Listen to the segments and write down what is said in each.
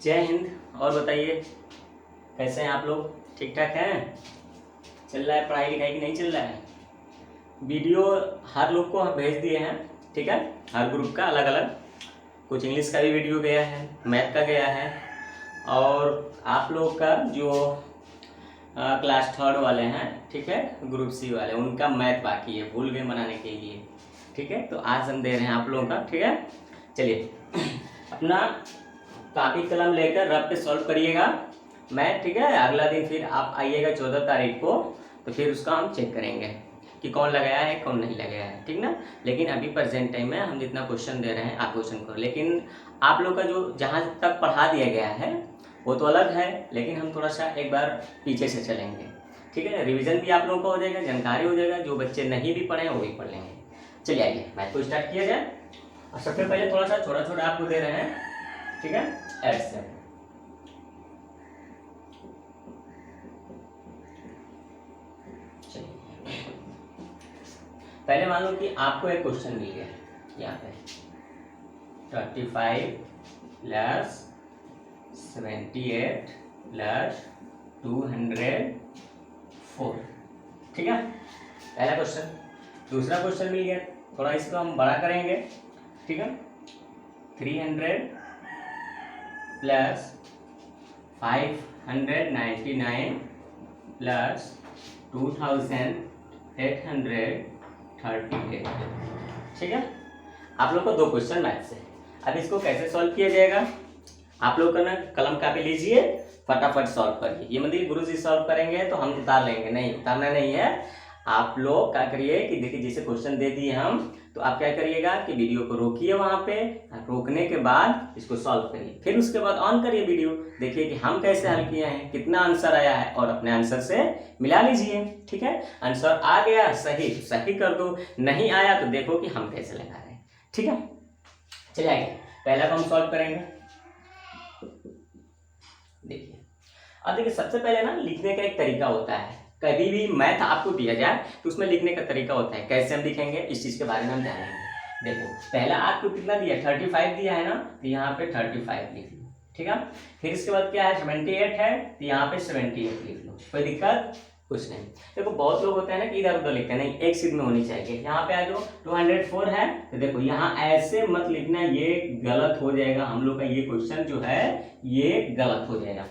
जय हिंद। और बताइए कैसे हैं आप लोग? ठीक ठाक हैं? चल रहा है पढ़ाई लिखाई की नहीं चल रहा है? वीडियो हर लोग को हम भेज दिए हैं, ठीक है, हर ग्रुप का अलग अलग। कुछ इंग्लिश का भी वीडियो गया है, मैथ का गया है, और आप लोग का जो क्लास थर्ड वाले हैं, ठीक है, ग्रुप सी वाले, उनका मैथ बाकी है, भूल गए बनाने के लिए, ठीक है। तो आज हम दे रहे हैं आप लोगों का, ठीक है। चलिए अपना कॉपी कलम लेकर रब पे सॉल्व करिएगा मैथ, ठीक है। अगला दिन फिर आप आइएगा 14 तारीख को, तो फिर उसका हम चेक करेंगे कि कौन लगाया है कौन नहीं लगाया है, ठीक ना। लेकिन अभी प्रेजेंट टाइम में हम जितना क्वेश्चन दे रहे हैं आप क्वेश्चन करो, लेकिन आप लोग का जो जहाँ तक पढ़ा दिया गया है वो तो अलग है, लेकिन हम थोड़ा सा एक बार पीछे से चलेंगे, ठीक है। रिवीजन भी आप लोगों को हो जाएगा, जानकारी हो जाएगा, जो बच्चे नहीं भी पढ़े हैं वो भी पढ़ लेंगे। चलिए आइए मैथ को स्टार्ट किया जाए। और सबसे पहले थोड़ा सा छोटा छोटा आपको दे रहे हैं, ठीक है, एड से। पहले मान लो कि आपको एक क्वेश्चन मिल गया यहाँ पे 35 प्लस 78 प्लस 204, ठीक है, पहला क्वेश्चन। दूसरा क्वेश्चन मिल गया, थोड़ा इसको हम बड़ा करेंगे, ठीक है, 300 प्लस 599 प्लस 2838, ठीक है। आप लोग को दो क्वेश्चन मैथ से। अब इसको कैसे सॉल्व किया जाएगा? आप लोग का ना कलम कापी लीजिए, फटाफट सॉल्व करिए। ये मतलब गुरुजी सॉल्व करेंगे तो हम उतार लेंगे, नहीं उतारना नहीं है। आप लोग क्या करिए कि देखिए जैसे क्वेश्चन दे दिए हम, तो आप क्या करिएगा कि वीडियो को रोकिए वहां पे, रोकने के बाद इसको सॉल्व करिए, फिर उसके बाद ऑन करिए वीडियो, देखिए कि हम कैसे हल किए हैं, कितना आंसर आया है, और अपने आंसर से मिला लीजिए, ठीक है। आंसर आ गया सही सही कर दो, नहीं आया तो देखो कि हम कैसे लगा रहे हैं, ठीक है। चलिए आइए पहला को हम सॉल्व करेंगे। देखिए अब देखिए सबसे पहले ना लिखने का एक तरीका होता है, कभी भी मैथ आपको दिया जाए तो उसमें लिखने का तरीका होता है, कैसे हम लिखेंगे इस चीज के बारे में हम जानेंगे। देखो पहला आपको कितना दिया, 35 दिया है ना, तो यहाँ पे 35 लिख लो, ठीक है। फिर इसके बाद क्या है, 78 है, तो यहाँ पे 78 लिख लो, कोई दिक्कत कुछ नहीं। देखो बहुत लोग होते हैं ना कि इधर उधर लिखते हैं, नहीं एक सीध में होनी चाहिए। यहाँ पे आ जाओ 204 है, तो देखो यहाँ ऐसे मत लिखना, ये गलत हो जाएगा, हम लोग का ये क्वेश्चन जो है ये गलत हो जाएगा,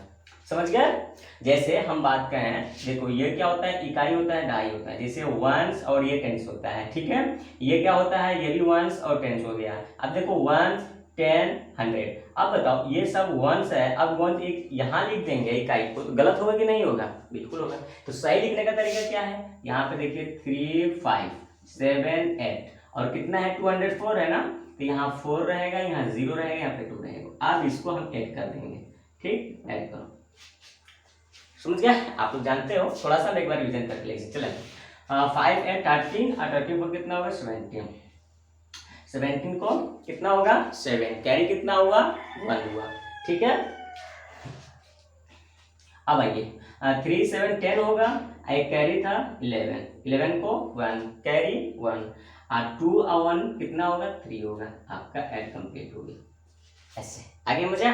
समझ गए। जैसे हम बात करें, देखो ये क्या होता है, इकाई होता है, दहाई होता है, जैसे वंस और ये टेंस होता है, ठीक है। ये क्या होता है, ये भी वंस और टेंस हो गया। अब देखो 1, 10, 100, अब बताओ ये सब वंस है, अब वंस एक यहाँ लिख देंगे इकाई को, तो गलत होगा कि नहीं होगा? बिल्कुल होगा। तो सही लिखने का तरीका क्या है, यहाँ पे देखिए 3, 5, 7, 8, और कितना है 204 है ना, तो यहाँ 4 रहेगा, यहाँ 0 रहेगा, यहाँ पे 2 रहेगा। अब इसको हम ऐड कर देंगे, ठीक, ऐड करो, समझ गया। आप लोग जानते हो, थोड़ा सा एक बार रिवीजन करके लीजिए। चले 5 8 13 और 34 कितना होगा 17, 17 को कितना होगा 7, कैरी कितना हुआ 1 हुआ, ठीक है। अब आइए 3 7 10 होगा, एक कैरी था 11, 11 को 1 कैरी 1, और 2 और 1 कितना होगा 3 होगा, आपका ऐड कंप्लीट हो गया। ऐसे आगे मजा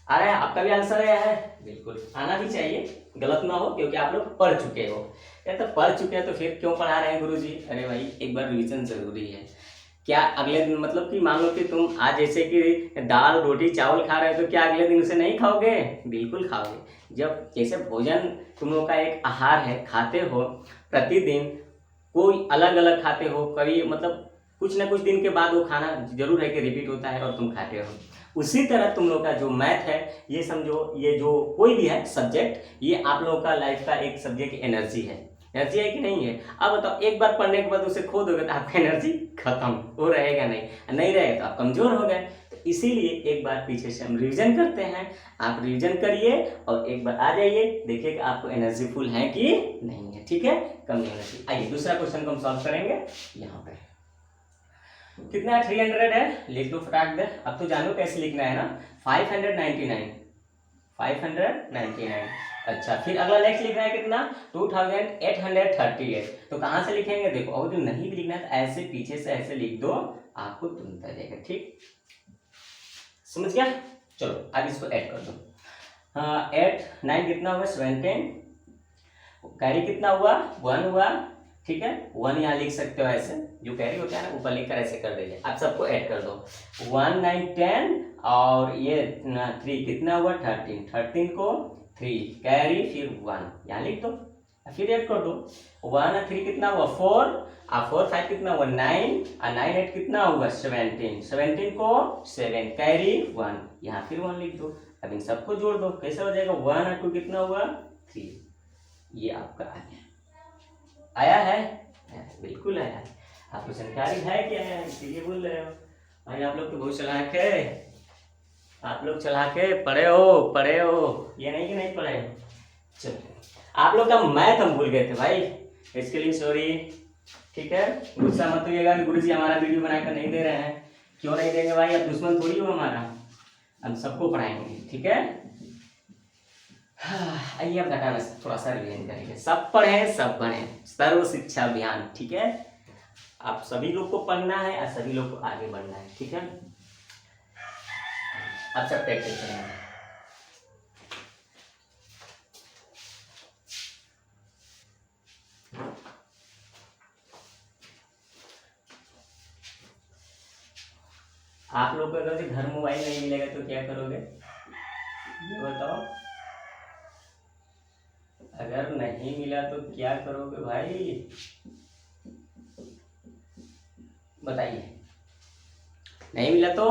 आ रहा है, आपका भी आंसर आया है, बिल्कुल आना भी चाहिए, गलत ना हो, क्योंकि आप लोग पढ़ चुके हो। या तो पढ़ चुके हैं तो फिर क्यों पढ़ा रहे हैं गुरुजी? अरे भाई एक बार रिवीजन जरूरी है। क्या अगले दिन मतलब कि मान लो कि तुम आज जैसे कि दाल रोटी चावल खा रहे हो, तो क्या अगले दिन उसे नहीं खाओगे? बिल्कुल खाओगे। जब जैसे भोजन तुम लोग का एक आहार है, खाते हो प्रतिदिन, कोई अलग अलग खाते हो, कभी मतलब कुछ ना कुछ दिन के बाद वो खाना जरूर है कि रिपीट होता है और तुम खाते हो। उसी तरह तुम लोग का जो मैथ है, ये समझो, ये जो कोई भी है सब्जेक्ट, ये आप लोगों का लाइफ का एक सब्जेक्ट एनर्जी है। एनर्जी है कि नहीं है? अब बताओ एक बार पढ़ने के बाद उसे खो दोगे तो आपका एनर्जी खत्म, वो रहेगा नहीं, नहीं रहेगा तो आप कमजोर हो गए। तो इसीलिए एक बार पीछे से हम रिवीजन करते हैं, आप रिवीजन करिए और एक बार आ जाइए, देखिए कि आपको एनर्जी फुल है कि नहीं है, ठीक है, कम नहीं होना चाहिए। आइए दूसरा क्वेश्चन को हम सॉल्व करेंगे। यहाँ पे कितना है 300 है, लिख दो फटाक दे। अब तो जानो कैसे लिखना है ना, 599, 599। अच्छा फिर अगला नेक्स्ट लिखना है कितना 2838, तो कहाँ से लिखेंगे? देखो और जो नहीं भी लिखना है तो ऐसे पीछे से ऐसे लिख दो, आपको तुरंत आ जाएगा, ठीक, समझ गया। चलो अब इसको ऐड कर दो। हाँ 8 9 कितना हुआ 17, कैरी कितना हुआ 1 हुआ, ठीक है 1 यहाँ लिख सकते हो ऐसे, जो कैरी होता है ना ऊपर लिख कर ऐसे कर दीजिए। अब सबको ऐड कर दो 1 9 10 और ये 3 कितना हुआ 13, 13 को 3 कैरी फिर 1 यहाँ लिख दो, फिर ऐड कर दो 1 और 3 कितना हुआ 4 और 4 5 कितना हुआ 9 और 9 8 कितना हुआ 17, 17 को 7 कैरी 1 यहाँ फिर 1 लिख दो। अब इन सबको जोड़ दो, कैसे हो जाएगा 1 और 2 कितना हुआ 3, ये आपका आ गया। आया है? बिल्कुल आया है। आपको जानकारी है क्या है इसीलिए बोल रहे हो भाई। आप लोग तो बहुत चालाक है, आप लोग चालाक है, पढ़े हो, ये नहीं कि नहीं पढ़े हो। चलो आप लोग का मैथ हम भूल गए थे भाई, इसके लिए सॉरी, ठीक है गुस्सा मत होइएगा कि गुरुजी हमारा वीडियो बनाकर नहीं दे रहे हैं। क्यों नहीं देंगे भाई, अब दुश्मन थोड़ी हो हमारा, हम सबको पढ़ाएंगे, ठीक है। आइए अब घटाना थोड़ा सा रिवीजन करेंगे। सब पढ़े सब बने, सर्व शिक्षा अभियान, ठीक है। आप सभी लोग को पढ़ना है और सभी लोग को आगे बढ़ना है, ठीक है। अब सब प्रैक्टिस करेंगे। आप लोग को अगर घर मोबाइल नहीं मिलेगा तो क्या करोगे ये बताओ। अगर नहीं मिला तो क्या करोगे भाई बताइए। नहीं मिला तो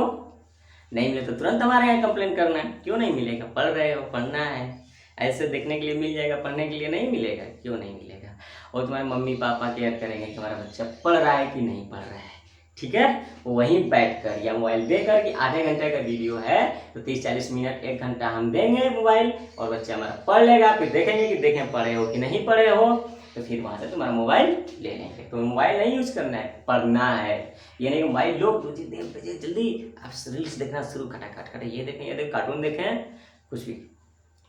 तुरंत हमारे यहाँ कंप्लेन करना है। क्यों नहीं मिलेगा, पढ़ रहे हो, पढ़ना है, ऐसे देखने के लिए मिल जाएगा, पढ़ने के लिए नहीं मिलेगा, क्यों नहीं मिलेगा। और तुम्हारे मम्मी पापा केयर करेंगे कि हमारा बच्चा पढ़ रहा है कि नहीं पढ़ रहा है, ठीक है। वहीं बैठ कर या मोबाइल देकर कि आधे घंटे का वीडियो है तो 30-40 मिनट 1 घंटा हम देंगे मोबाइल और बच्चा हमारा पढ़ लेगा। फिर देखेंगे कि देखें पढ़े हो कि नहीं पढ़े हो, तो फिर वहाँ से तुम्हारा मोबाइल ले लेंगे। तो मोबाइल नहीं यूज करना है, पढ़ना है। ये नहीं मोबाइल लो जल्दी आप रील्स देखना शुरू, खटा ये देखें कार्टून देखें, कुछ भी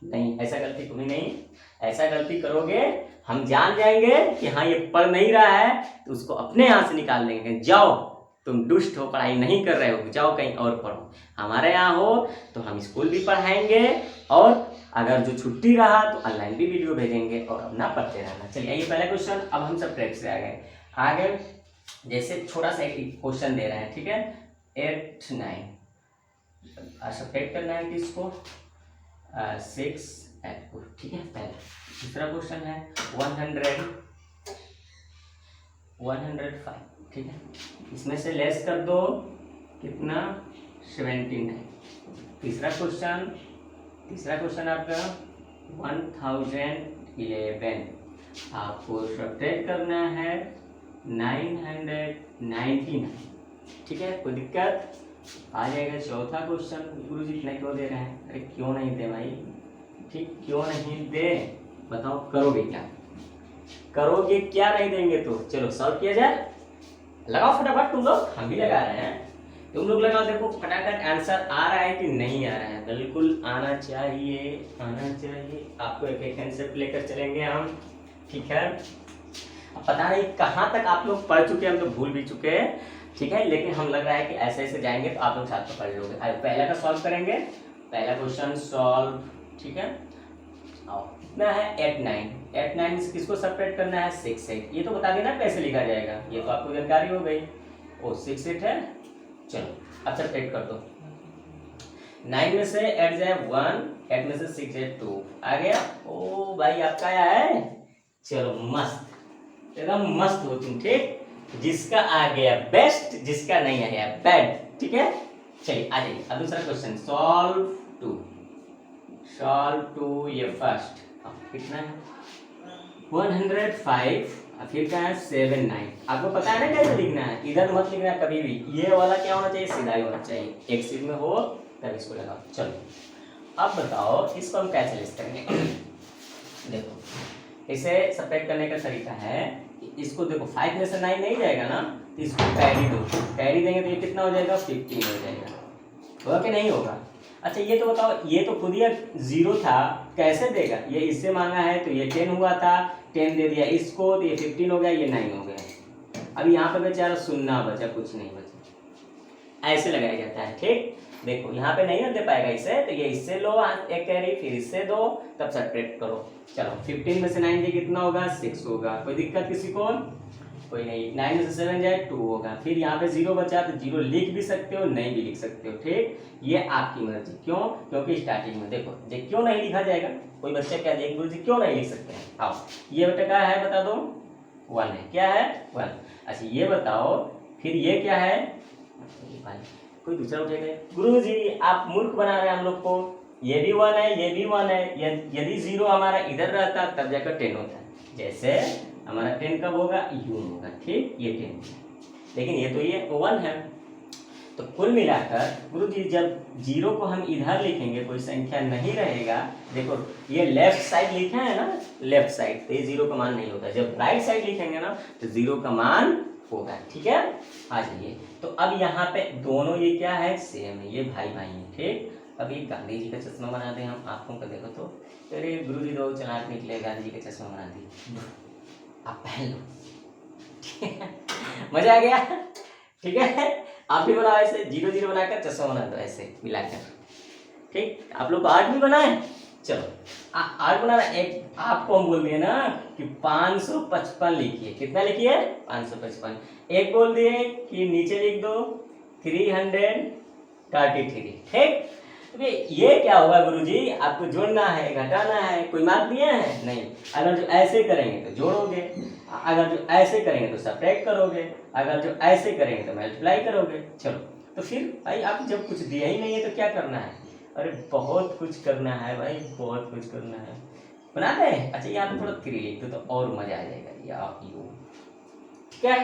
नहीं। ऐसा गलती कभी नहीं, ऐसा गलती करोगे हम जान जाएंगे कि हाँ ये पढ़ नहीं रहा है, तो उसको अपने यहाँ से निकाल देंगे। जाओ तुम दुष्ट हो, पढ़ाई नहीं कर रहे हो, जाओ कहीं और पढ़ो। हमारे यहाँ हो तो हम स्कूल भी पढ़ाएंगे और अगर जो छुट्टी रहा तो ऑनलाइन भी वीडियो भेजेंगे और अपना पढ़ते रहना। चलिए ये पहला क्वेश्चन। अब हम सब ट्रैक से आगे जैसे छोटा सा एक क्वेश्चन दे रहे हैं, ठीक है 8 9 सब्ट्रैक्ट करना है किसको 6 8 को, ठीक है पहला। दूसरा क्वेश्चन है 105, ठीक है इसमें से लेस कर दो कितना 79 है। तीसरा क्वेश्चन आपका 1011 आपको सब्ट्रैक्ट करना है 919, ठीक है कोई दिक्कत आ जाएगा। चौथा क्वेश्चन गुरुजी इतना क्यों दे रहे हैं, अरे क्यों नहीं दे भाई, ठीक क्यों नहीं दे बताओ, करोगे क्या नहीं देंगे तो चलो सॉल्व किया जाए। लगाओ फटाफट तुम लोग, हम भी लगा रहे हैं, तुम लोग लगाओ। देखो फटाफट आंसर आ रहा है कि नहीं आ रहा है, बिल्कुल आना चाहिए। आपको एक कंसेप्ट लेकर चलेंगे हम, ठीक है। अब पता नहीं कहाँ तक आप लोग पढ़ चुके हैं, हम तो भूल भी चुके हैं, ठीक है। लेकिन हम लग रहा है कि ऐसे जाएंगे तो आप लोग साथ में पढ़ लोगे। आज पहला का सॉल्व करेंगे, पहला क्वेश्चन सॉल्व, ठीक है। कितना है 8 9 से किसको सब्ट्रैक्ट करना है 6 8। ये तो बता देना कैसे लिखा जाएगा, ये तो आपको जानकारी हो गई। ओ 6 8 है, चलो अब सब्ट्रैक्ट कर दो। 9 में से 8 जाए 1, 8 में से 6 जाए 2 आ गया। ओ भाई आपका आया है, चलो मस्त एकदम मस्त हो तुम, ठीक। जिसका आ गया बेस्ट, जिसका नहीं आया बैड, ठीक है। चलिए आ जाइए। अब दूसरा क्वेश्चन सॉल्व टू ये फर्स्ट कितना है 105 फिर क्या है 7 9। आपको पता है ना कैसे लिखना है, इधर मत लिखना कभी भी। ये वाला क्या होना चाहिए, सीधा ही होना चाहिए, एक सीध में हो तब इसको लगाओ। चलो अब बताओ इसको हम कैसे लिस्ट करेंगे। देखो इसे सब्ट्रैक्ट करने का तरीका है, इसको देखो 5 में से 9 नहीं जाएगा ना, तो इसको कैरी दो, कैरी देंगे तो ये कितना हो जाएगा 15 हो जाएगा, होगा कि नहीं होगा। अच्छा ये तो बताओ, ये तो खुद ही 0 था, कैसे देगा, ये इससे मांगा है तो ये 10 हुआ था, 10 दे दिया इसको तो ये 15 हो गया, ये 9 हो गया। अब यहाँ पे बेचारा सुन्ना बचा, कुछ नहीं बचा, ऐसे लगाया जाता है, ठीक। देखो यहाँ पे नहीं ना दे पाएगा इसे, तो ये इससे लो एक कैरी, फिर इससे दो, तब सब्ट्रैक्ट करो। चलो 15 में से 9 जाए कितना होगा, 6 होगा। कोई दिक्कत किसी को? कोई नहीं। 9 में से 7 जाए 2 होगा। फिर यहाँ पे 0 बचा, तो 0 लिख भी सकते हो, नहीं भी लिख सकते हो, ठीक, ये आपकी मर्जी। क्यों? क्योंकि स्टार्टिंग में देखो ये क्यों नहीं लिखा जाएगा, कोई बच्चा क्या देख गुरु जी क्यों नहीं लिख सकते हैं? आओ ये बेटा क्या है बता दो, 1 है। क्या है? 1। अच्छा ये बताओ फिर ये क्या है? कोई दूसरा उठेगा? गुरु जी आप मूर्ख बना रहे हैं हम लोग को, ये भी 1 है, ये भी 1 है। यदि 0 हमारा इधर रहता तब जाकर 10 होता है। जैसे हमारा 10 कब होगा, यूं होगा, ठीक, ये 10, लेकिन ये तो ये 1 है। तो कुल मिलाकर गुरु जी जब 0 को हम इधर लिखेंगे, कोई संख्या नहीं रहेगा, देखो ये लेफ्ट साइड लिखा है ना, लेफ्ट साइड, तो ये 0 का मान नहीं होता। जब राइट साइड लिखेंगे ना तो 0 का मान होगा, ठीक है। आ जाइए, तो अब यहाँ पे दोनों ये क्या है, सेम है, ये भाई भाई है, ठीक। अब ये गांधी जी का चश्मा बना दें हम, आंखों का देखो तो, अरे गुरु जी दो चलाक निकले, गांधी जी का चश्मा बना दी, आप पहन लो, ठीक है, मजा आ गया, ठीक है। आप भी बनाओ ऐसे, 0 0 बनाकर चश्मा बना दो ऐसे मिलाकर, ठीक। आप लोग आर्ट भी बनाए, चलो आर्ट बनाना। एक आपको हम बोल दिए ना कि 555 लिखिए, कितना लिखिए, 555। एक बोल दिए कि नीचे लिख दो 333, ठीक। तो ये क्या होगा गुरुजी, आपको जोड़ना है, घटाना है, कोई मार्क दिया है नहीं। अगर जो ऐसे करेंगे तो जोड़ोगे, अगर जो ऐसे करेंगे तो सब्ट्रैक्ट करोगे, अगर जो ऐसे करेंगे तो मल्टीप्लाई करोगे। चलो तो फिर भाई आप जब कुछ दिया ही नहीं है तो क्या करना है? अरे बहुत कुछ करना है भाई, बहुत कुछ करना है। बनाते हैं? अच्छा यहाँ पे थोड़ा 3 लिख दो तो और मजा आ जाएगा, या यू, ठीक है।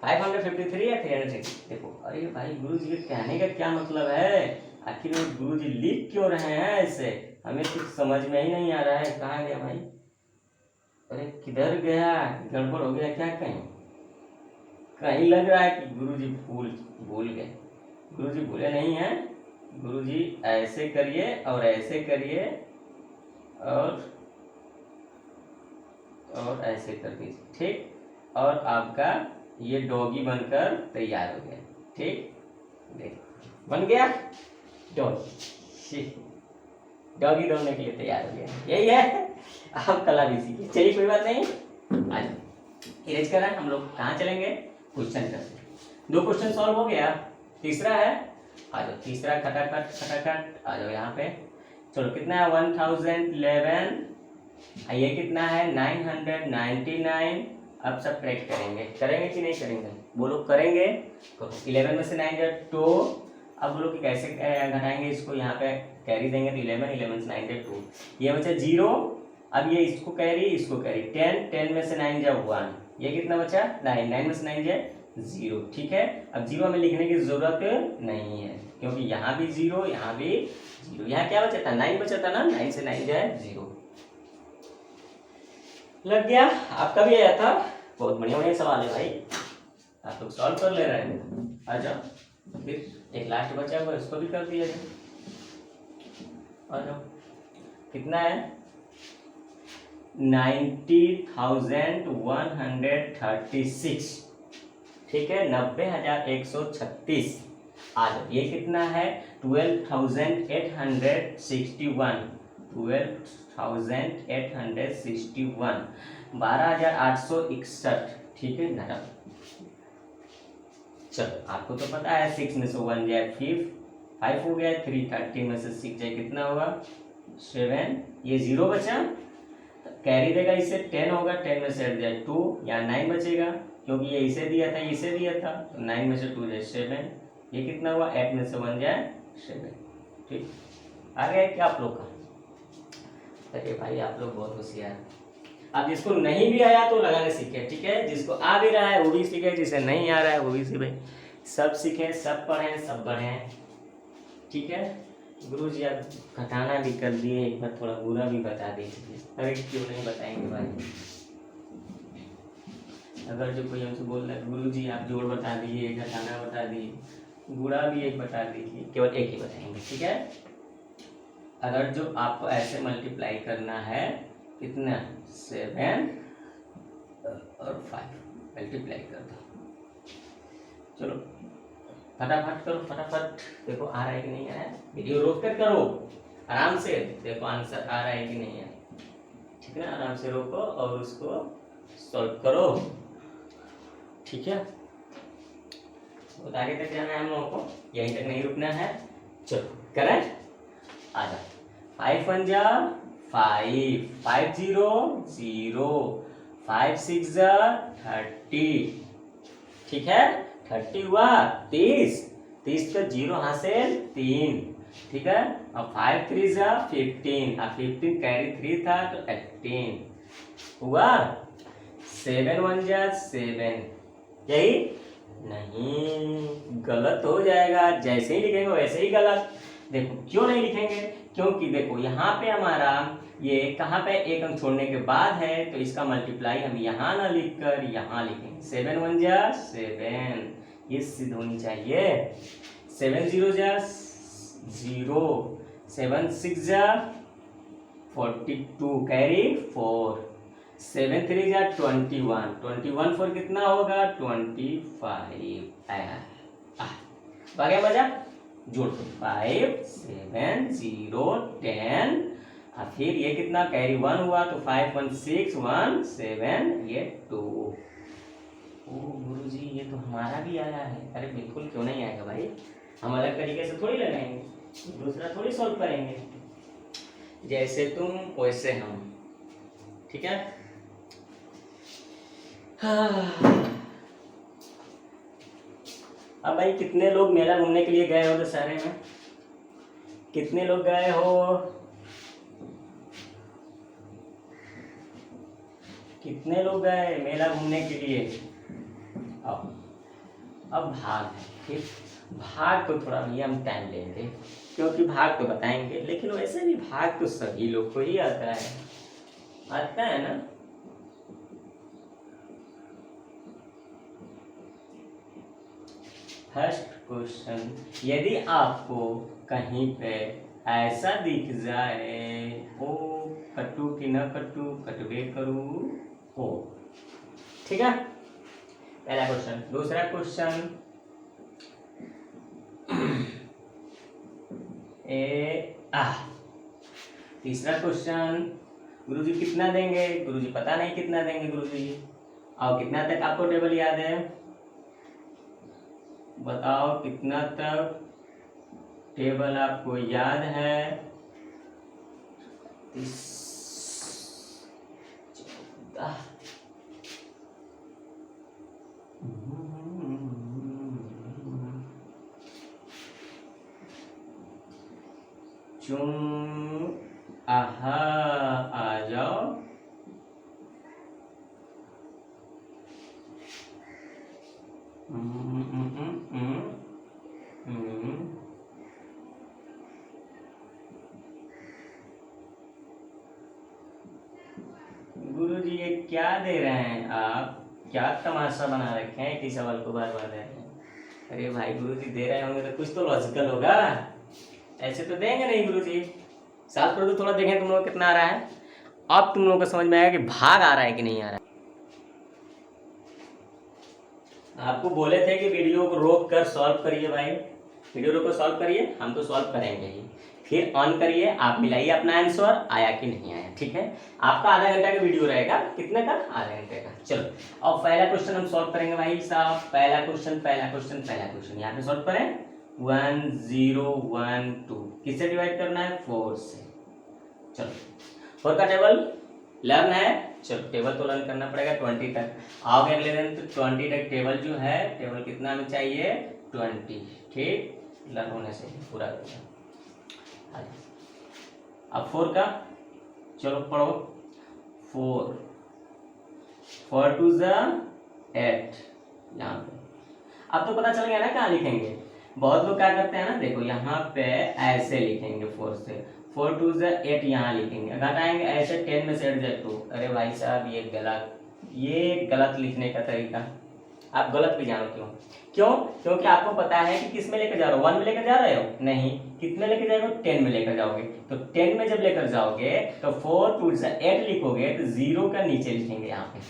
553 या 360, देखो। अरे भाई गुरु जी के कहने का क्या मतलब है, आखिर में गुरु जी लिख क्यों रहे हैं ऐसे, हमें कुछ समझ में ही नहीं आ रहा है। कहाँ गया भाई, अरे किधर गया, गड़बड़ हो गया क्या कहीं? कहीं लग रहा है कि गुरुजी भूल गए। गुरुजी भूले नहीं हैं, गुरुजी ऐसे करिए और ऐसे करिए और ऐसे कर दीजिए, ठीक। और आपका ये डॉगी बनकर तैयार हो गया, ठीक। देखो बन गया डॉगी, डॉगी दौड़ने के लिए तैयार हो गया, यही है। आप कला भी सीखिए, चलिए कोई बात नहीं। आज इरेज करा, हम लोग कहाँ चलेंगे, क्वेश्चन करते। 2 क्वेश्चन सॉल्व हो गया, तीसरा है, आ जाओ तीसरा, खटाखट आ जाओ यहाँ पे। चलो कितना है, 1011, ये कितना है 999। अब सब ट्रैक करेंगे कि नहीं करेंगे, बोलो करेंगे। तो 11 में से 9 जाए 2। अब बोलो कि कैसे घटाएंगे इसको, यहाँ पे कैरी देंगे तो 11 से 9 जाए 2, ये बचा 0। अब ये इसको कैरी 10 में से 9 जाए 1, ये कितना बचा 9 में से 9 जाए 0, ठीक है। अब 0 हमें लिखने की जरूरत नहीं है, क्योंकि यहाँ भी 0, यहाँ भी 0, यहाँ क्या बचा था 9 बचा था ना, 9 से 9 जाए 0। लग गया, आपका भी आया था, बहुत बढ़िया सवाल है भाई, आप लोग सॉल्व कर ले रहे हैं। आ जाओ फिर एक लास्ट बचा हुआ, इसको भी कर दिया जाए। आ जाओ, कितना है 90,136, ठीक है, 90,136। आ जाओ, ये कितना है 12,861, 12,861, 12,861, ठीक है ना। चलो आपको तो पता है 6 में से 1 जाए 5 हो गया, 330 में से 6 जाए कितना होगा 7, ये 0 बचा, कैरी देगा इससे 10 होगा, 10 में से 8 जाए 2, या 9 बचेगा, क्योंकि ये इसे दिया था इसे दिया था, तो 9 में से 2 जाए 7, ये कितना हुआ 8 में से 1 जाए 7, ठीक। आ गया क्या आप लोग का? अरे भाई आप लोग बहुत होशियार। अब जिसको नहीं भी आया तो लगाने सीखे, ठीक है, जिसको आ भी रहा है वो भी सीखे, जिसे नहीं आ रहा है वो भी सीखे, सब सीखे, सब पढ़ें, सब बढ़ें, ठीक है। गुरु जी आप घटाना भी कर दिए, एक बार थोड़ा बुरा भी बता दीजिए। अरे क्यों नहीं बताएंगे भाई, अगर जो कोई हमसे बोल रहा है गुरु जी आप जोड़ बता दिए, घटाना बता दिए, बुरा भी एक बता दीजिए, केवल एक ही बताएंगे, ठीक है। अगर जो आपको ऐसे मल्टीप्लाई करना है, कितना 7 और 5 मल्टीप्लाई कर दो, चलो फटाफट करो फटाफट। देखो आ रहा है कि नहीं आ रहा है, वीडियो रोक कर करो आराम से। देखो आंसर आ रहा है कि नहीं है, ठीक है ना। आराम से रोको और उसको सॉल्व करो, ठीक है। बहुत आगे तक जाना है हम लोगों को, यहीं तक नहीं रुकना है। चलो करें, आ जा। 5 1 जा 5, 5 0 0, 5 6 जा 30, ठीक है। 30 हुआ 30, 30 का 0 हासिल 3, ठीक है। अब 5 3 जा 15, अब 15 कैरी 3 था तो 18 हुआ। 7 1 जा 7, यही नहीं, गलत हो जाएगा। जैसे ही लिखेंगे वैसे ही गलत। देखो क्यों नहीं लिखेंगे, क्योंकि देखो यहाँ पे हमारा ये कहाँ पे एक अंक छोड़ने के बाद है, तो इसका मल्टीप्लाई हम यहाँ ना लिख कर यहाँ लिखेंगे। 7 1 जा 7, ये सिद्ध होनी चाहिए। 7 0 जा 0, 7 6 जा 42 कैरी 4, 7 3 जा 21, 21 4 कितना होगा 25। आया मजा, जोड़ दो 5 7 0 10, और फिर ये कितना कैरी 1 हुआ तो 5 1 6 1 7, ये 2। ओ गुरुजी ये तो हमारा भी आया है। अरे बिल्कुल क्यों नहीं आएगा भाई, हम अलग तरीके से थोड़ी लगाएंगे, दूसरा थोड़ी सॉल्व करेंगे। जैसे तुम वैसे हम, ठीक है। अब भाई कितने लोग मेला घूमने के लिए गए हो दशहरे में, कितने लोग गए हो, कितने लोग गए मेला घूमने के लिए। अब भाग है, ठीक। भाग तो थोड़ा भैया हम टाइम लेंगे, क्योंकि भाग तो बताएंगे, लेकिन वैसे भी भाग तो सभी लोग को ही आता है ना। फर्स्ट क्वेश्चन, यदि आपको कहीं पे ऐसा दिख जाए हो, कटू कि न कटू, कटवे करू हो, ठीक है। पहला क्वेश्चन। दूसरा क्वेश्चन, तीसरा क्वेश्चन, गुरुजी कितना देंगे, गुरुजी पता नहीं कितना देंगे गुरुजी। और कितना तक आपको टेबल याद है, बताओ कितना तक टेबल आपको याद है। 14 आहा आ जाओ। गुरुजी ये क्या दे रहे हैं आप, क्या तमाशा बना रखे हैं, किसी सवाल को बार बार दे रहे हैं। अरे भाई गुरुजी दे रहे होंगे तो कुछ तो लॉजिकल होगा, ऐसे तो देंगे नहीं गुरुजी। साथ पर तो थोड़ा देखें तुम लोग कितना आ रहा है। अब तुम लोगों को समझ में आएगा कि भाग आ रहा है कि नहीं आ रहा है। आपको बोले थे कि वीडियो को रोक कर सॉल्व करिए भाई, वीडियो रोक कर सॉल्व करिए, हम तो सॉल्व करेंगे ही। फिर ऑन करिए, आप मिलाइए अपना आंसर आया कि नहीं आया, ठीक है। आपका आधा घंटा का वीडियो रहेगा, कितने का, आधे घंटे का। चलो अब पहला क्वेश्चन हम सॉल्व करेंगे भाई साहब। पहला क्वेश्चन यहाँ पे सॉल्व करें। 1 0 1 2 किससे डिवाइड करना है, 4 से। चलो 4 का टेबल लर्न है, चलो टेबल तो लर्न करना पड़ेगा 20 तक। आओगे अगले दिन तो 20 तक टेबल जो है, टेबल कितना हमें चाहिए 20, ठीक। लर्न होने से पूरा होगा। अब 4 का, चलो पढ़ो। 4 2 8, यहाँ पे अब तो पता चल गया ना कहाँ लिखेंगे। बहुत लोग क्या करते हैं ना, देखो यहाँ पे ऐसे लिखेंगे 4 से, 4 2 8 यहाँ लिखेंगे, घटाएंगे ऐसे 10 में से 2। अरे भाई साहब ये गलत लिखने का तरीका, आप गलत भी जानो क्यों, क्योंकि आपको पता है कि किस में लेकर जा रहे हो, 1 में लेकर जा रहे हो, नहीं, कितने लेकर जाओगे 10 में लेकर जाओगे। तो 10 में जब लेकर जाओगे तो 4 2 8 लिखोगे तो 0 का नीचे लिखेंगे यहाँ पे,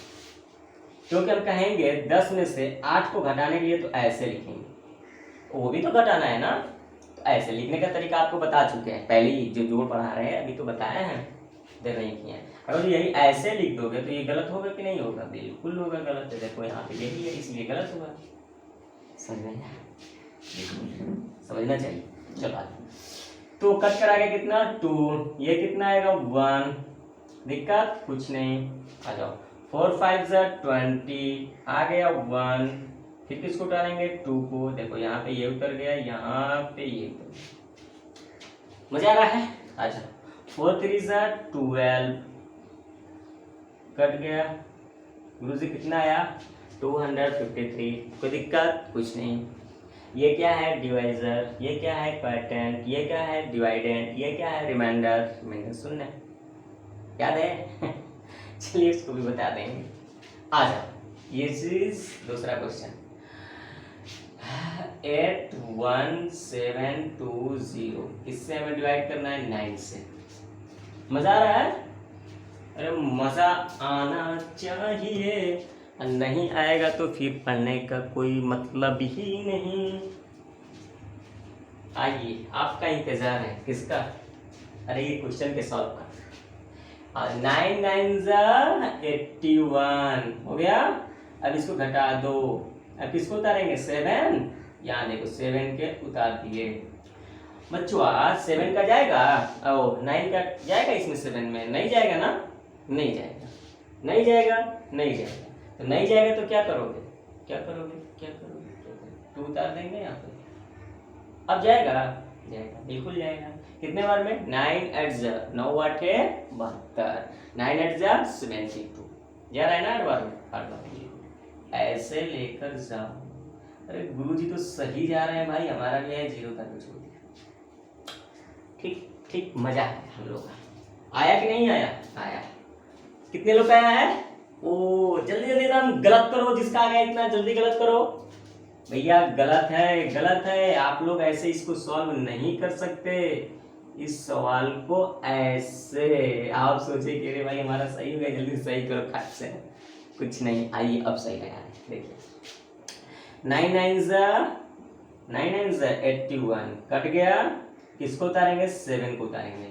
क्योंकि हम कहेंगे 10 में से 8 को घटाने के लिए तो ऐसे लिखेंगे। वो भी तो घटाना है ना। तो ऐसे लिखने का तरीका आपको बता चुके हैं पहले ही, जो जोड़ पढ़ा रहे हैं अभी तो बताए हैं, देख नहीं किए हैं। अगर यही ऐसे लिख दोगे तो ये गलत होगा कि नहीं होगा? बिल्कुल होगा गलत है। देखो यहाँ पे यही है इसलिए गलत होगा। समझ में आया? समझना चाहिए। चलो आगे। तो कट करा गया कितना 2, ये कितना आएगा 1, दिक्कत कुछ नहीं। आ जाओ 4 5 20 आ गया 1, फिर किसको उतारेंगे 2 को। देखो यहाँ पे ये उतर गया, यहाँ पे ये उतर गया। मजा आ रहा है? अच्छा 4 3 12 कट गया। गुरुजी कितना आया 253। कोई दिक्कत कुछ नहीं। ये क्या है डिवाइजर, ये क्या है क्वोटिएंट, ये क्या है डिवाइडेंट, ये क्या है रिमाइंडर। रिमाइंडर सुनना याद है? चलिए इसको भी बता देंगे। आ जाओ ये चीज दूसरा क्वेश्चन 8 1 7 2 0 किससे हमें डिवाइड करना है 9 से। मजा आ रहा है? अरे मजा आना चाहिए, नहीं आएगा तो फिर पढ़ने का कोई मतलब ही नहीं। आइए आपका इंतजार है किसका? अरे ये क्वेश्चन के सॉल्व का। 9 9 81 हो गया। अब इसको घटा दो। अब किसको उतारेंगे 7, यहाँ देखो 7 के उतार दिए। बच्चों आज 7 का जाएगा, ओ 9 का जाएगा इसमें 7 में? नहीं जाएगा ना, नहीं जाएगा, नहीं जाएगा, नहीं जाएगा। तो नहीं जाएगा तो क्या करोगे, क्या करोगे, क्या करोगे? 2 उतार देंगे यहाँ पे। अब जाएगा, जाएगा, बिल्कुल जाएगा। कितने बार में 9 8 9 8 72, 9 8 72 जा रहा है ना 8 बार में, 8 बार में। ऐसे लेकर जाओ। अरे गुरुजी तो सही जा रहे हैं भाई, हमारा भी है 0 तक छोड़ दिया। ठीक ठीक मजा है हम लोग का। आया कि नहीं आया? आया। कितने लोग का आया है? ओ जल्दी जल्दी एकदम गलत करो, जिसका आ गया इतना जल्दी गलत करो भैया। गलत है, गलत है। आप लोग ऐसे इसको सॉल्व नहीं कर सकते। इस सवाल को ऐसे आप सोचे कि अरे भाई हमारा सही हो गया, जल्दी सही करो खाट से। कुछ नहीं, आइए अब सही लगा है। देखिए 9 9 81 कट गया। किसको उतारेंगे 7 को उतारेंगे।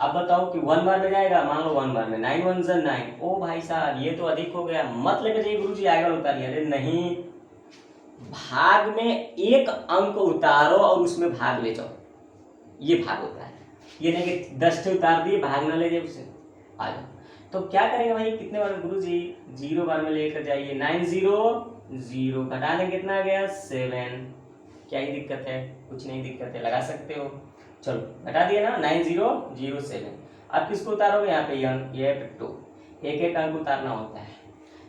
अब बताओ कि 1 बार में जाएगा, मान लो 1 बार में 9 1 9। ओ भाई साहब ये तो अधिक हो गया, मत लेकर जाइए गुरुजी आएगा उतारिए। अरे नहीं, भाग में एक अंक उतारो और उसमें भाग ले जाओ, ये भाग होता है। ये नहीं कि 10 ठे उतार दिए भाग ना ले जाए उसे। आ जाओ तो क्या करेंगे भाई, कितने बार गुरुजी 0 बार में लेकर जाइए। 9 0 0 घटा दें कितना आ गया 7। क्या ही दिक्कत है? कुछ नहीं दिक्कत है, लगा सकते हो। चलो घटा दिए ना 9 0 0 7। अब किसको उतारोगे यहाँ पे 1 2, एक एक अंक उतारना होता है।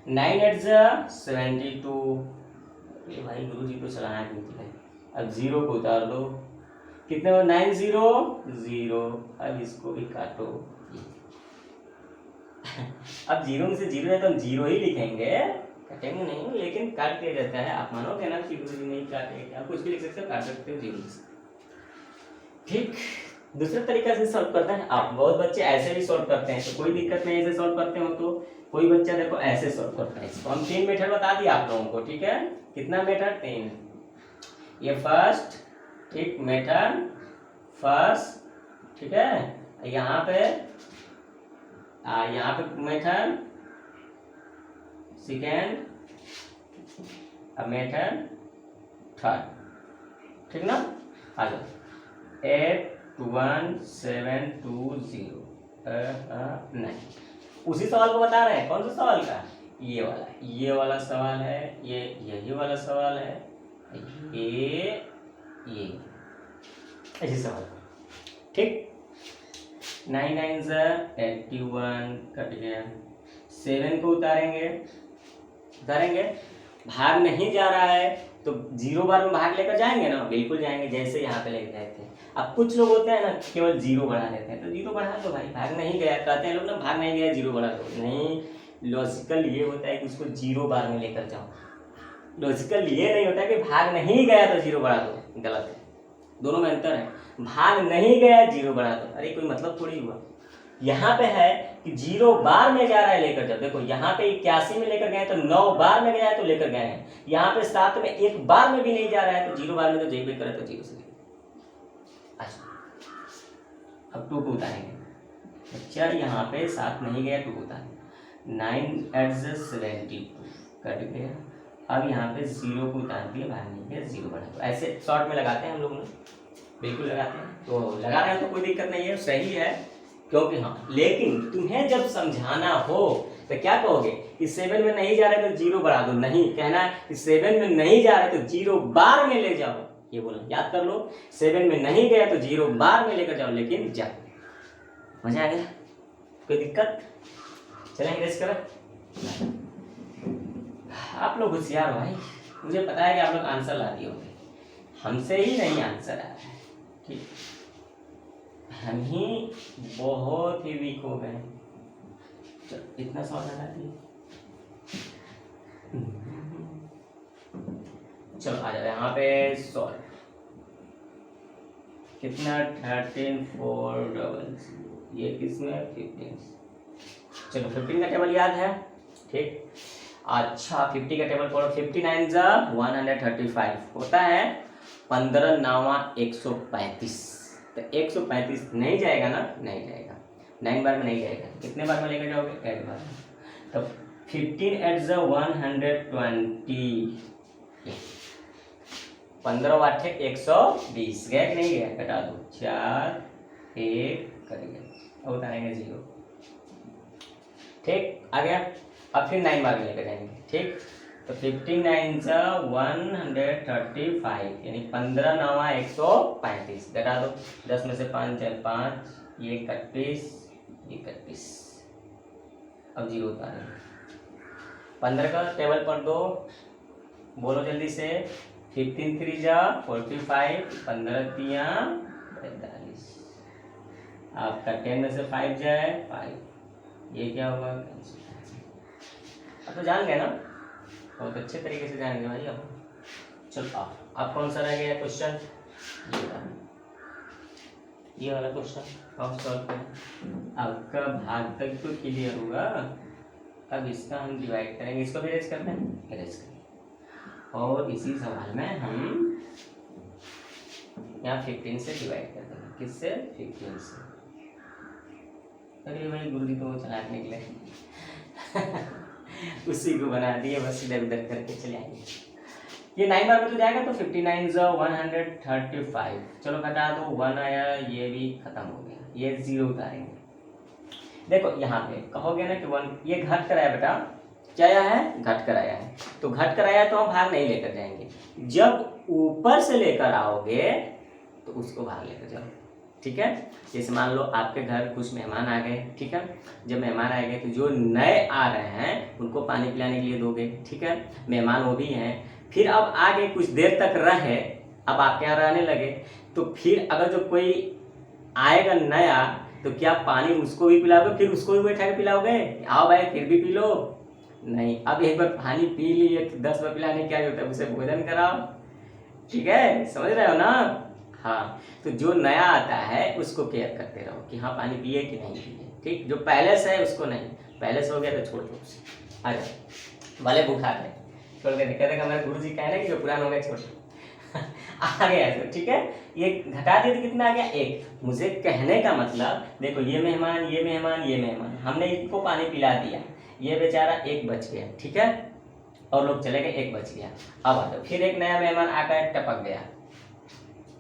9 8 72। ये भाई गुरुजी को चलाना है। अब 0 को उतार दो, कितने हो 9 0 0। अब इसको भी काटो। अब 0 में से 0 है तो हम 0 ही लिखेंगे, काटेंगे नहीं, लेकिन काट दिया जाता है। आप मानोगे ना कि गुरुजी नहीं काटेंगे, आप कुछ भी लिख सकते हो, काट सकते हो 0 से। ठीक, दूसरे तरीका से सॉल्व करते हैं। आप बहुत बच्चे ऐसे भी सॉल्व करते हैं, तो कोई दिक्कत नहीं ऐसे सॉल्व करते हो तो। कोई बच्चा देखो ऐसे सॉल्व करता है। इसको हम 3 मेथड बता दिया आप लोगों को, ठीक है? कितना मेथड? 3। ये फर्स्ट, ठीक, मेथड फर्स्ट, ठीक है? यहाँ पे मेथड सेकेंड, अब मेथड थर्ड, ठीक ना? आ जाओ 8 1 7 2 0 9। उसी सवाल को बता रहे हैं। कौन सा सवाल का? ये वाला सवाल है, यही वाला सवाल है, ये ऐसे सवाल, ठीक। 9 9 81 कट गया। 7 को उतारेंगे, भाग नहीं जा रहा है तो 0 बार में भाग लेकर जाएंगे ना, बिल्कुल जाएंगे, जैसे यहाँ पे लेके गए थे। अब कुछ लोग होते हैं ना केवल 0 बढ़ा लेते हैं, तो 0 बढ़ा दो भाई, भाग नहीं गया कहते हैं लोग ना, भाग नहीं गया 0 बढ़ा दो। नहीं, लॉजिकल ये होता है कि उसको 0 बार में लेकर जाओ। लॉजिकल ये नहीं होता है कि भाग नहीं गया तो 0 बढ़ा दो, गलत है। दोनों में अंतर है। भाग नहीं गया 0 बढ़ा दो, अरे कोई मतलब थोड़ी हुआ। यहाँ पे है कि 0 बार में जा रहा है लेकर जाओ। देखो यहाँ पे 81 में लेकर गए तो 9 बार में गया है तो लेकर गए हैं। यहाँ पे 7 में 1 बार में भी नहीं जा रहा है तो 0 बार में तो जेबे करे तो 0 से। अच्छा अब 2 को उतारेंगे। अच्छा यहाँ पे 7 नहीं गया, 2 को उतारेंगे। 9 × 72 कट गया। अब यहाँ पे 0 को उतार दिया, बाहर नहीं गया, 0 बढ़ा। तो ऐसे शॉर्ट में लगाते हैं हम लोग, बिल्कुल लगाते हैं। तो लगा रहे हैं तो कोई दिक्कत नहीं है, सही है, क्योंकि हाँ। लेकिन तुम्हें जब समझाना हो तो क्या कहोगे कि 7 में नहीं जा रहे तो 0 बढ़ा दो, नहीं कहना कि 7 में नहीं जा रहे तो 0 बार में ले जाओ, ये बोला, याद कर लो। 7 में नहीं गया तो 0 बार में लेकर जाओ, लेकिन जाओ। मजा आ गया? कोई दिक्कत? चलेंगे रेस करें। आप लोग होशियार हो भाई, मुझे पता है कि आप लोग आंसर ला दिए होंगे, हमसे ही नहीं आंसर आ रहा है, ठीक, हम ही बहुत ही वीक हो गए। चलो इतना सवाल लगा दिए। चलो आ जाओ यहाँ पे सॉल्व। कितना 13 4 00, ये किसमें 15। चलो 15 का टेबल याद है, ठीक। अच्छा 50 का टेबल पढ़ो। 59 × 135 होता है 15 9 135। तो 135 नहीं जाएगा ना, नहीं जाएगा, 9 बार में नहीं जाएगा। कितने बार में लेकर जाओगे? 8 बार। तो 15 × 120, 15 8 120, गया कि नहीं गया? घटा दो, 4 1 कर गया, अब उतारेंगे 0, ठीक, आ गया। अब फिर 9 बार में लेकर जाएंगे, ठीक। तो 59 × 135 यानी 15 9 135, घटा दो, 10 में से 5 जाए 5, ये 31, अब 0 उतारेंगे। 15 का टेबल पर दो, बोलो जल्दी से। 15 3 × 45, 15 3 45, आपका 10 में से 5 जाए 5, ये क्या होगा? अब तो जान गए ना, बहुत अच्छे तरीके से जान गए भाई अब। चलो आप कौन सा रह गया क्वेश्चन? ये वाला क्वेश्चन आप सॉल्व करें। आपका भाग तक तो क्लियर होगा। अब इसका हम डिवाइड करेंगे, इसको भी अरेंज करते हैं, अरेंज करें। और इसी सवाल में हम यहाँ 15 से डिवाइड कर देंगे। किससे? 15 से। अरे भाई गुरुजी तो चलाक निकले उसी को बना दिए, बस इधर उधर करके चले आएंगे। ये 9 बार में तो जाएगा, तो 59 × 135, चलो घटा दो, 1 आया, ये भी खत्म हो गया, ये 0 उतारेंगे। देखो यहाँ पे कहोगे ना कि 1, ये घट कर आया बेटा, क्या आया है? घट कर आया है। तो घट कर आया तो हम भाग नहीं लेकर जाएंगे, जब ऊपर से लेकर आओगे तो उसको भाग लेकर जाओ, ठीक है। जैसे मान लो आपके घर कुछ मेहमान आ गए, ठीक है। जब मेहमान आ गए तो जो नए आ रहे हैं उनको पानी पिलाने के लिए दोगे, ठीक है। मेहमान वो भी हैं, फिर अब आगे कुछ देर तक रहे, अब आपके यहाँ रहने लगे, तो फिर अगर जो कोई आएगा नया तो क्या पानी उसको भी पिलाओगे? फिर उसको भी बैठा के पिलाओगे? आओ भाई फिर भी पी लो? नहीं। अब एक बार पानी पी लिए तो 10 बार पिलाने क्या होता है? उसे भोजन कराओ, ठीक है, समझ रहे हो ना? हाँ, तो जो नया आता है उसको केयर करते रहो कि हाँ पानी पिए कि नहीं पिए, ठीक। जो पहले से है उसको नहीं, पहले से हो गया तो छोड़ दो उसे। आ जाओ, भले बुखार है छोड़ दे, कहते हमारे गुरु जी कहना कि जो पुराना हो गया छोड़ दो आ गया तो ठीक है। ये घटा दिए तो कितना आ गया? 1। मुझे कहने का मतलब देखो, ये मेहमान, ये मेहमान, ये मेहमान, हमने इनको पानी पिला दिया, ये बेचारा 1 बच गया, ठीक है, और लोग चले गए, 1 बच गया। अब आ जाओ, फिर एक नया मेहमान आकर टपक गया,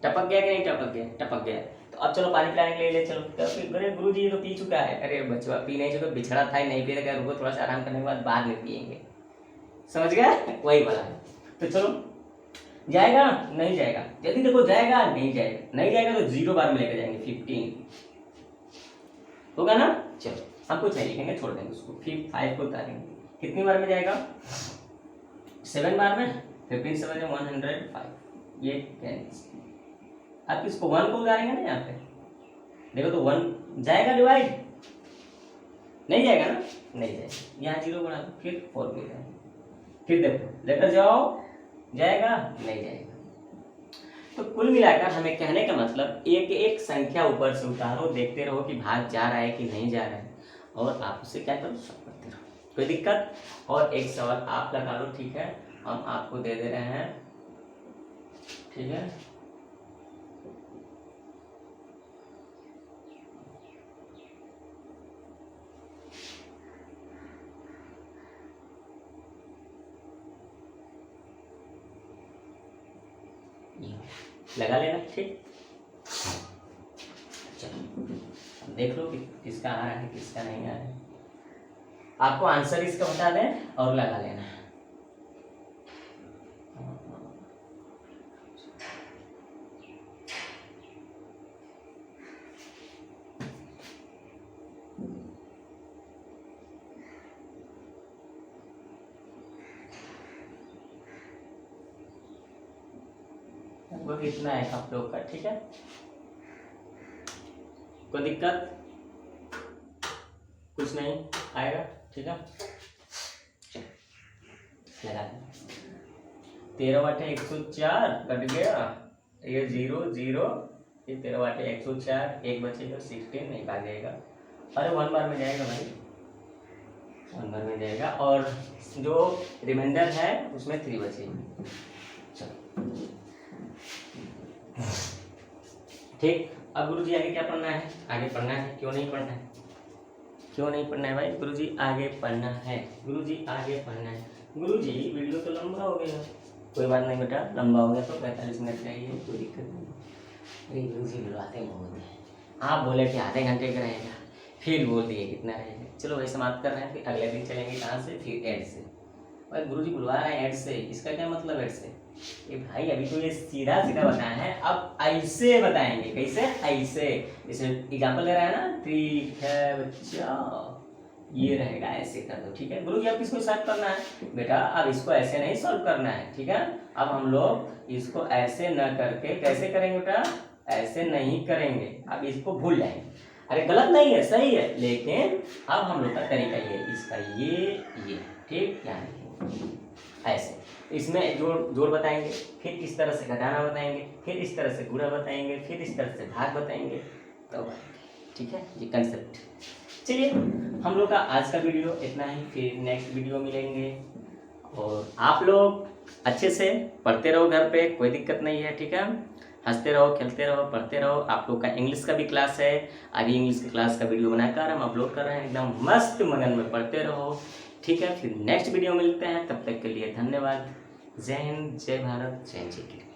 टपक गया कि नहीं टपक गया? टपक गया। तो अब चलो पानी पिलाने के लिए ले चलो। अरे गुरु जी ये तो पी चुका है। अरे बचवा पी नहीं चुका, बिछड़ा था नहीं पी रहा, रुको थोड़ा सा आराम करने के बाद बाद में पियेंगे, समझ गए? वही वाला है। तो चलो जाएगा नहीं जाएगा? यदि देखो जाएगा नहीं जाएगा, नहीं जाएगा तो 0 बार में लेकर जाएंगे, 15 होगा ना। चलो हम कुछ नहीं लिखेंगे, छोड़ देंगे उसको। फिर 5 को उतारेंगे, कितनी बार में जाएगा? 7 बार में। 15 7 105, ये कैंसिल। आप इसको 1 को उतारेंगे ना, यहाँ पे देखो तो 1 जाएगा डिवाइड, नहीं जाएगा ना, नहीं जाएगा। यहाँ 0 बना दो, फिर 4 को जाएगा, फिर देखो लेकर जाओ, जाएगा नहीं जाएगा। तो कुल मिलाकर हमें कहने का मतलब एक एक संख्या ऊपर से उतारो, देखते रहो कि भाग जा रहा है कि नहीं जा रहा है, और आप उससे क्या करो, सब करते रहो, कोई दिक्कत। और एक सवाल आप लगा लो, ठीक है, हम आपको दे दे रहे हैं, ठीक है। लगा लेना, ठीक। चलो देख लो कि किसका आ रहा है किसका नहीं आ रहा है। आपको आंसर इसका बता दें और लगा लेना। वो कितना है आप लोग का, ठीक है, कोई दिक्कत कुछ नहीं आएगा, ठीक है। लगा 13/104 कट गया, ये 0 0, ये 13/104, एक बचेगा 16, नहीं आ जाएगा। अरे 1 बार में जाएगा भाई, 1 बार में जाएगा, और जो रिमाइंडर है उसमें 3 बचेगी। चलो ठीक। अब गुरुजी आगे क्या पढ़ना है, आगे पढ़ना है, क्यों नहीं पढ़ना है, क्यों नहीं पढ़ना है भाई, गुरुजी आगे पढ़ना है, गुरुजी आगे पढ़ना है। गुरुजी वीडियो तो लंबा हो गया, कोई बात नहीं बेटा, लंबा हो गया तो 45 मिनट चाहिए, कोई दिक्कत नहीं। अरे गुरुजी बुलवाते बहुत हैं, आप बोले कि आधे घंटे का रहेगा, फिर बोल दिए कितना रहेगा। चलो भाई समाप्त कर रहे हैं, फिर अगले दिन चलेंगे कहाँ से, फिर ऐड से। भाई गुरुजी बुलवा रहे हैं ऐड से, इसका क्या मतलब ऐड से, ये भाई अभी तो ये सीधा सीधा बताया है, अब ऐसे बताएंगे, कैसे, ऐसे। जैसे एग्जाम्पल ले रहा है ना, ठीक है बच्चा, ये रहेगा, ऐसे कर दो, ठीक है। गुरु जी अब किसको सॉल्व करना है बेटा, अब इसको ऐसे नहीं सॉल्व करना है, ठीक है। अब हम लोग इसको ऐसे न करके कैसे करेंगे बेटा, ऐसे नहीं करेंगे, अब इसको भूल जाएंगे। अरे गलत नहीं है, सही है, लेकिन अब हम लोग का तरीका ये, इसका ये ठीक, यानी ऐसे। इसमें जोड़ बताएंगे, फिर इस तरह से घटाना बताएंगे, फिर इस तरह से गुणा बताएंगे, फिर इस तरह से भाग बताएंगे, तो ठीक है, ये कंसेप्ट। चलिए हम लोग का आज का वीडियो इतना ही, फिर नेक्स्ट वीडियो मिलेंगे। और आप लोग अच्छे से पढ़ते रहो घर पे, कोई दिक्कत नहीं है, ठीक है। हंसते रहो, खेलते रहो, पढ़ते रहो। आप लोग का इंग्लिश का भी क्लास है, अभी इंग्लिश की क्लास का वीडियो बनाकर हम अपलोड कर रहे हैं, एकदम मस्त मगन में पढ़ते रहो, ठीक है। फिर नेक्स्ट वीडियो मिलते हैं, तब तक के लिए धन्यवाद। जय हिंद, जय भारत, जय जय।